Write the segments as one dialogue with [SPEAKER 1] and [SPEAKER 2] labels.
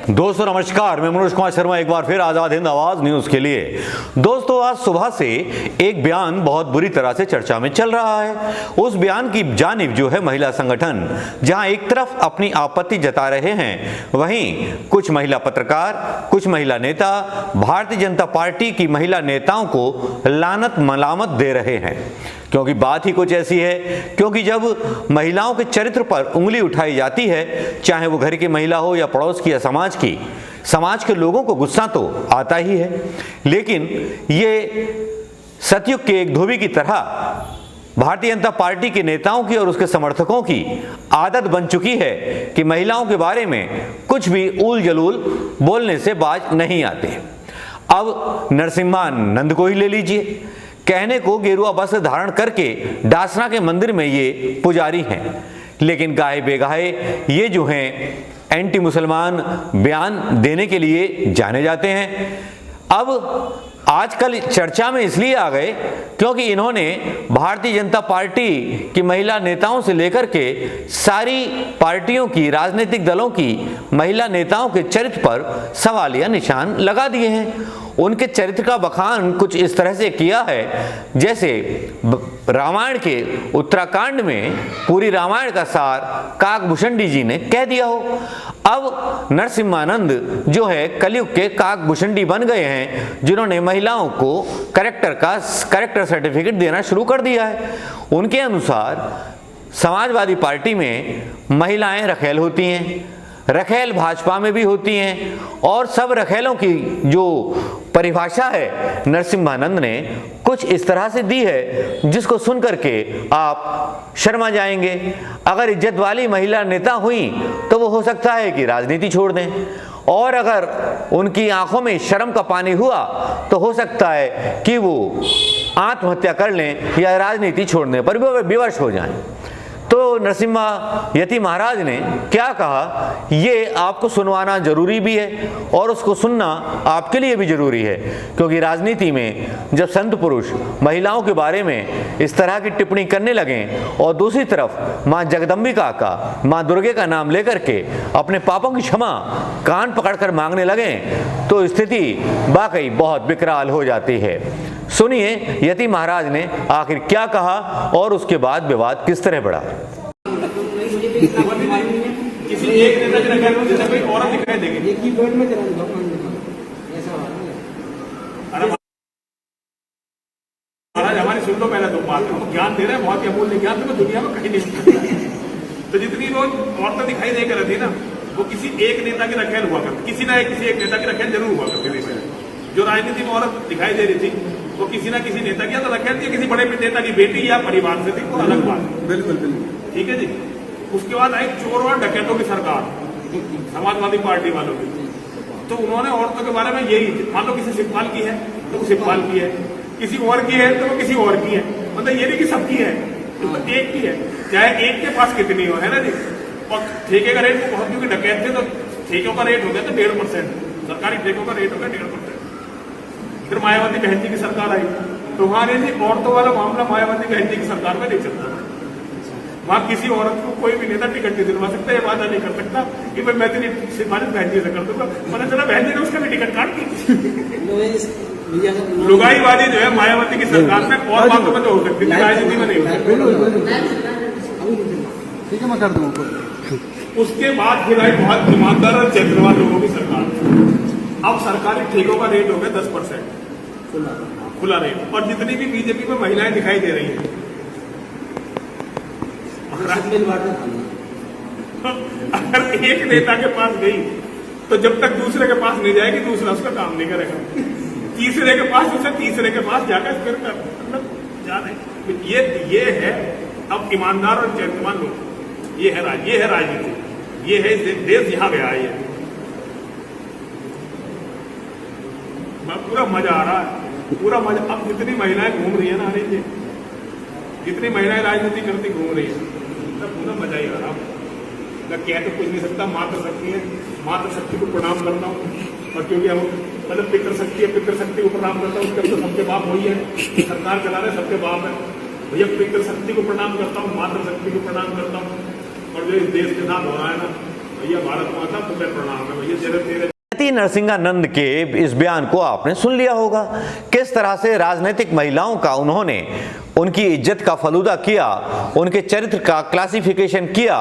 [SPEAKER 1] दोस्तों नमस्कार, मैं मनोज कुमार शर्मा एक बार फिर आजाद हिंद आवाज न्यूज के लिए। दोस्तों आज सुबह से एक बयान बहुत बुरी तरह से चर्चा में चल रहा है। उस बयान की जानिब जो है महिला संगठन जहां एक तरफ अपनी आपत्ति जता रहे हैं, वहीं कुछ महिला पत्रकार, कुछ महिला नेता भारतीय जनता पार्टी की महिला नेताओं को लानत मलामत दे रहे हैं। क्योंकि बात ही कुछ ऐसी है, क्योंकि जब महिलाओं के चरित्र पर उंगली उठाई जाती है, चाहे वो घर की महिला हो या पड़ोस की या समाज के लोगों को गुस्सा तो आता ही है। लेकिन ये सतयुग के एक धोबी की तरह भारतीय जनता पार्टी के नेताओं की और उसके समर्थकों की आदत बन चुकी है कि महिलाओं के बारे में कुछ भी ऊल जलूल बोलने से बाज नहीं आते। अब नरसिम्हानंद को ही ले लीजिए, कहने को गेरुआ वस्त्र धारण करके डासना के मंदिर में ये पुजारी हैं, लेकिन गाहे बेगाहे ये जो हैं एंटी मुसलमान बयान देने के लिए जाने जाते हैं। अब आजकल चर्चा में इसलिए आ गए क्योंकि इन्होंने भारतीय जनता पार्टी की महिला नेताओं से लेकर के सारी पार्टियों की, राजनीतिक दलों की महिला नेताओं के चरित्र पर सवालिया निशान लगा दिए हैं। उनके चरित्र का बखान कुछ इस तरह से किया है जैसे रामायण के उत्तराखंड में पूरी रामायण का सार काकभूषणी जी ने कह दिया हो। अब नरसिम्हानंद जो है कलयुग के काकभूषणी बन गए हैं, जिन्होंने महिलाओं को कैरेक्टर सर्टिफिकेट देना शुरू कर दिया है। उनके अनुसार समाजवादी पार्टी में महिलाएं रखेल होती हैं, रखेल भाजपा में भी होती हैं, और सब रखेलों की जो परिभाषा है नरसिम्हानंद ने कुछ इस तरह से दी है जिसको सुन करके आप शर्मा जाएंगे। अगर इज्जत वाली महिला नेता हुई तो वो हो सकता है कि राजनीति छोड़ दें, और अगर उनकी आंखों में शर्म का पानी हुआ तो हो सकता है कि वो आत्महत्या कर लें या राजनीति छोड़ने पर विवश हो जाएं। तो नरसिम्हा यति महाराज ने क्या कहा, ये आपको सुनवाना जरूरी भी है और उसको सुनना आपके लिए भी जरूरी है, क्योंकि राजनीति में जब संत पुरुष महिलाओं के बारे में इस तरह की टिप्पणी करने लगें और दूसरी तरफ मां जगदम्बिका का, मां दुर्गे का नाम लेकर के अपने पापों की क्षमा कान पकड़कर मांगने लगें तो स्थिति वाकई बहुत विकराल हो जाती है। सुनिए यति महाराज ने आखिर क्या कहा और उसके बाद विवाद किस तरह बढ़ा।
[SPEAKER 2] किसी एक नेता के रखा है जैसे कोई औरत दिखाई देगी, एक ही वर्ड में करा दो ऐसा महाराज हमारी सुन लो पहले 2 बात। हम ज्ञान दे रहे हैं, बहुत ही अमूल्य ज्ञान, तो दुनिया में कहीं नहीं। तो जितनी रोज औरतें दिखाई दे कर रही ना, वो किसी एक नेता की रखेल हुआ करती, किसी एक नेता की रखेल जरूर हुआ करती थी। जो राजनीति में औरत दिखाई दे रही थी वो किसी ना किसी नेता की रखेल थी, किसी बड़े नेता की बेटी या परिवार से थी, वो अलग बात है। बिल्कुल ठीक है जी। उसके बाद आई चोर और डकैतों की सरकार, समाजवादी पार्टी वालों की। तो उन्होंने औरतों के बारे में यही, मान लो किसी शिवपाल की है तो वो शिवपाल की है, किसी और की है तो वो किसी और की है, मतलब ये नहीं कि सबकी है, तो एक की है, चाहे एक के पास कितनी हो, है ना जी। और ठेके का रेट बहुत, क्योंकि डकैत थे तो ठेकों का रेट हो गया था 1.5%, सरकारी ठेकों का रेट हो गया 1.5%। फिर मायावती बहन जी की सरकार आई तो वहां नहीं, औरतों वाला मामला मायावती बहन जी की सरकार में नहीं चलता था। वहां किसी औरत को कोई भी नेता टिकट नहीं दिलवा सकता, ये वादा नहीं कर सकता कि मैं तेरी सिफारिश बहन जी से कर दूंगा। पता चला बहन जी ने उसका भी टिकट काट दी। लुगाईवादी जो है मायावती की सरकार में और बातों में तो हो सकती है, राजनीति में नहीं हो सकती। उसके बाद फिर आई बहुत ईमानदार और चरित्रवान लोगों की सरकार। अब सरकारी ठेकों का रेट हो गया 10% खुला रेट, और जितनी भी बीजेपी में महिलाएं दिखाई दे रही हैं, अगर एक नेता के पास गई तो जब तक दूसरे के पास नहीं जाएगी दूसरा उसका काम नहीं करेगा, तीसरे के पास, उसे तीसरे के पास जाकर फिर मतलब जाने। ये है अब ईमानदार और चरित्रवान लोग, ये है राजनीति, ये है देश यहाँ गया है। पूरा मजा आ रहा है, पूरा मजा। अब जितनी महिलाएं घूम रही है ना, अरे जितनी महिलाएं राजनीति करती घूम रही है, तब पूरा मजा ही आ रहा। मैं कह तो कुछ नहीं सकता, मातृशक्ति है, मातृशक्ति को प्रणाम करता हूँ, और क्योंकि हम मतलब पितृशक्ति है, पितृशक्ति को प्रणाम करता हूँ। उसके तो सबके बाप वही है, सरकार चला रहे सबके बाप है भैया। पितृशक्ति को प्रणाम करता हूँ, मातृशक्ति को प्रणाम करता हूँ, और जो इस देश के साथ हो रहा है ना, भैया भारत माता तुम्हें प्रणाम है भैया, तेरे
[SPEAKER 1] यति नरसिंहानंद के इस बयान को आपने सुन लिया होगा, किस तरह से राजनीतिक महिलाओं का उन्होंने उनकी इज्जत का फलूदा किया, उनके चरित्र का क्लासिफिकेशन किया,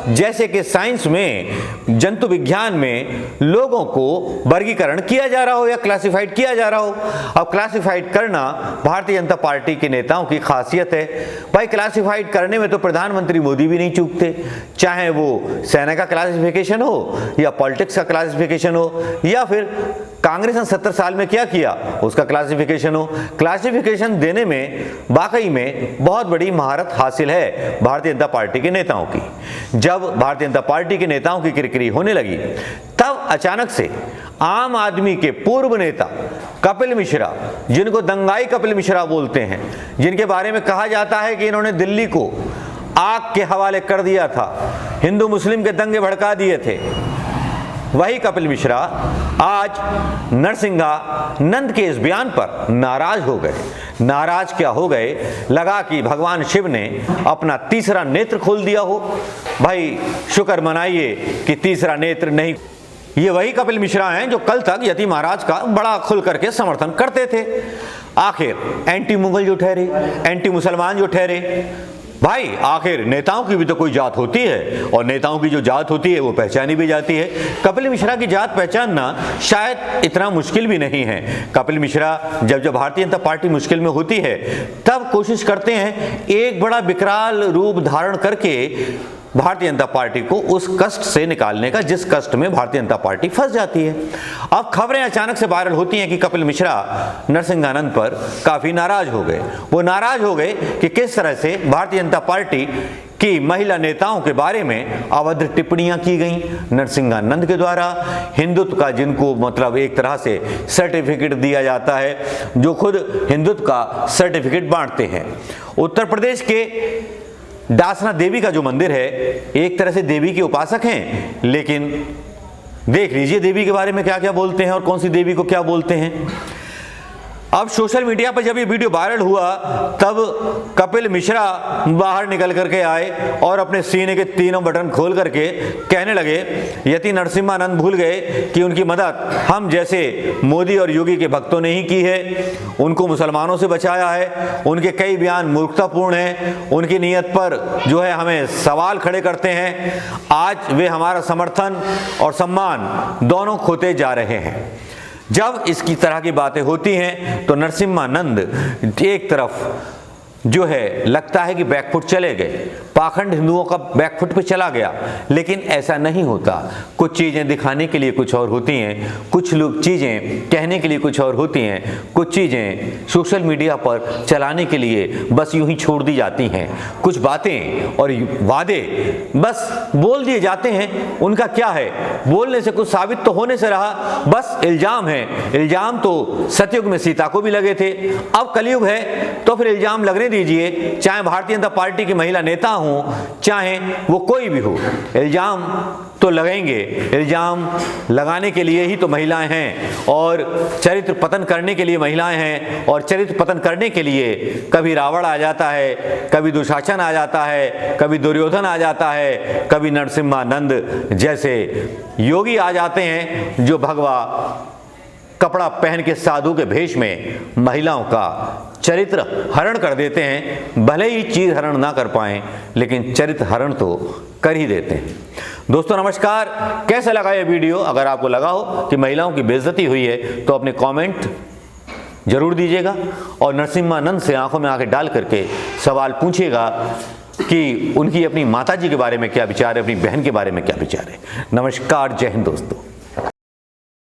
[SPEAKER 1] जैसे कि साइंस में, जंतु विज्ञान में लोगों को वर्गीकरण किया जा रहा हो या क्लासिफाइड किया जा रहा हो। अब क्लासिफाइड करना भारतीय जनता पार्टी के नेताओं की खासियत है। भाई क्लासिफाइड करने में तो प्रधानमंत्री मोदी भी नहीं चूकते, चाहे वो सेना का क्लासिफिकेशन हो या पॉलिटिक्स का क्लासिफिकेशन हो या फिर कांग्रेस ने 70 साल में क्या किया उसका क्लासिफिकेशन हो। क्लासिफिकेशन देने में वाकई में बहुत बड़ी महारत हासिल है भारतीय जनता पार्टी के नेताओं की। जब भारतीय जनता पार्टी के नेताओं की किरकिरी होने लगी तब अचानक से आम आदमी के पूर्व नेता कपिल मिश्रा, जिनको दंगाई कपिल मिश्रा बोलते हैं, जिनके बारे में कहा जाता है कि इन्होंने दिल्ली को आग के हवाले कर दिया था, हिंदू मुस्लिम के दंगे भड़का दिए थे, वही कपिल मिश्रा आज नरसिंहानंद के इस बयान पर नाराज हो गए। नाराज क्या हो गए, लगा कि भगवान शिव ने अपना तीसरा नेत्र खोल दिया हो। भाई शुक्र मनाइए कि तीसरा नेत्र नहीं। ये वही कपिल मिश्रा हैं जो कल तक यति महाराज का बड़ा खुल करके समर्थन करते थे, आखिर एंटी मुगल जो ठहरे, एंटी मुसलमान जो ठहरे। भाई आखिर नेताओं की भी तो कोई जात होती है और नेताओं की जो जात होती है वो पहचानी भी जाती है। कपिल मिश्रा की जात पहचानना शायद इतना मुश्किल भी नहीं है। कपिल मिश्रा जब भारतीय जनता पार्टी मुश्किल में होती है तब कोशिश करते हैं एक बड़ा विकराल रूप धारण करके भारतीय जनता पार्टी को उस कष्ट से निकालने का जिस कष्ट में भारतीय जनता पार्टी फंस जाती है। अब खबरें अचानक से वायरल होती हैं कि कपिल मिश्रा नरसिंहानंद पर काफी नाराज हो गए। वो नाराज हो गए कि किस तरह से भारतीय जनता पार्टी की महिला नेताओं के बारे में अभद्र टिप्पणियां की गई नरसिंहानंद के द्वारा। हिंदुत्व का जिनको मतलब एक तरह से सर्टिफिकेट दिया जाता है, जो खुद हिंदुत्व का सर्टिफिकेट बांटते हैं। उत्तर प्रदेश के दासना देवी का जो मंदिर है, एक तरह से देवी के उपासक हैं, लेकिन देख लीजिए देवी के बारे में क्या क्या बोलते हैं और कौन सी देवी को क्या बोलते हैं। अब सोशल मीडिया पर जब ये वीडियो वायरल हुआ तब कपिल मिश्रा बाहर निकल करके आए और अपने सीने के तीनों बटन खोल करके कहने लगे यति नरसिंहानंद भूल गए कि उनकी मदद हम जैसे मोदी और योगी के भक्तों ने ही की है, उनको मुसलमानों से बचाया है, उनके कई बयान मूर्खतापूर्ण हैं, उनकी नीयत पर जो है हमें सवाल खड़े करते हैं। आज वे हमारा समर्थन और सम्मान दोनों खोते जा रहे हैं। जब इसकी तरह की बातें होती हैं तो नरसिंहानंद एक तरफ जो है लगता है कि बैकफुट चले गए, पाखंड हिंदुओं का बैकफुट पे चला गया, लेकिन ऐसा नहीं होता। कुछ चीज़ें दिखाने के लिए कुछ और होती हैं, कुछ लोग चीज़ें कहने के लिए कुछ और होती हैं, कुछ चीज़ें सोशल मीडिया पर चलाने के लिए बस यूं ही छोड़ दी जाती हैं। कुछ बातें और वादे बस बोल दिए जाते हैं, उनका क्या है, बोलने से कुछ साबित तो होने से रहा, बस इल्ज़ाम है। इल्ज़ाम तो सतयुग में सीता को भी लगे थे, अब कलयुग है तो फिर इल्ज़ाम लगने दीजिए। चाहे भारतीय जनता पार्टी की महिला नेता हो, चाहे वो कोई भी हो, इल्जाम तो लगेंगे। इल्जाम लगाने के लिए ही तो महिलाएं हैं और चरित्र पतन करने के लिए महिलाएं हैं, और चरित्र पतन करने के लिए कभी रावण आ जाता है, कभी दुशासन आ जाता है, कभी दुर्योधन आ जाता है, कभी नरसिंहानंद जैसे योगी आ जाते हैं जो भगवा कपड़ा पहन के साधु के भेष में महिलाओं का चरित्र हरण कर देते हैं। भले ही चीज हरण ना कर पाएं, लेकिन चरित्र हरण तो कर ही देते हैं। दोस्तों नमस्कार, कैसा लगा ये वीडियो? अगर आपको लगा हो कि महिलाओं की बेइज्जती हुई है तो अपने कमेंट जरूर दीजिएगा और नरसिंहानंद से आंखों में आंखें डाल करके सवाल पूछिएगा कि उनकी अपनी माताजी के बारे में क्या विचार है, अपनी बहन के बारे में क्या विचार है। नमस्कार, जय हिंद दोस्तों।